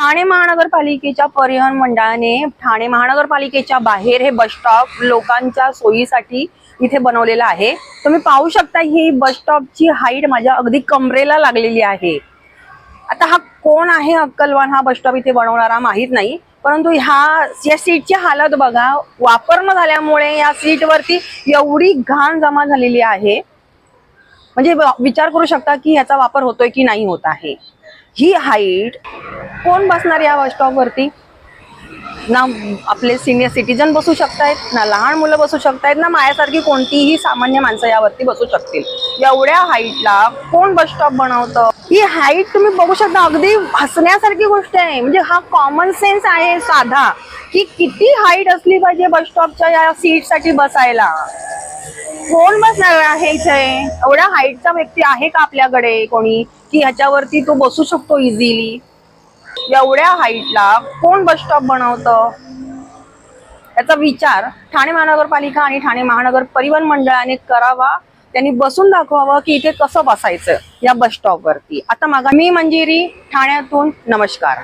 ठाणे महानगरपालिकेच्या परिवहन मंडळाने ठाणे महानगरपालिकेच्या बाहेर हे बस स्टॉप लोकांच्या सोयीसाठी इथे बनवलेलं आहे। तुम्ही पाहू शकता ही बस स्टॉपची हाईट माझ्या अगदी कमरेला लागलेली आहे। आता हा कोण आहे अक्कलवान हा बस स्टॉप इथे बनवणारा माहित नाही, परंतु या सीटची हालत बघा। वापर न झाल्यामुळे या सीटवरती एवढी घाण जमा झालेली आहे, म्हणजे विचार करू शकता की ह्याचा वापर होतोय की नाही होत आहे। ही हाईट कोण बसणार या बस स्टॉप वरती? ना आपले सिनियर सिटीजन बसू शकतायत, ना लहान मुलं बसू शकतायत, ना माझ्यासारखी कोणतीही सामान्य माणसं यावरती बसू शकतील। एवढ्या हाईटला कोण बस स्टॉप बनवतं? ही हाईट तुम्ही बघू शकता, अगदी हसण्यासारखी गोष्ट आहे। म्हणजे हा कॉमन सेन्स आहे साधा, की किती हाईट असली पाहिजे बस स्टॉपच्या या सीट साठी बसायला। कोण बसणार आहे इथे? एवढ्या हाईटचा व्यक्ती आहे का आपल्याकडे कोणी की ह्याच्यावरती तो बसू शकतो इझिली? एवढ्या हाईटला कोण बस स्टॉप बनवतं? याचा विचार ठाणे महानगरपालिका आणि ठाणे महानगर परिवहन मंडळाने करावा। त्यांनी बसून दाखवावं की इथे कसं बसायचं या बस स्टॉप वरती। आता मी मंजिरी ठाण्यातून, नमस्कार।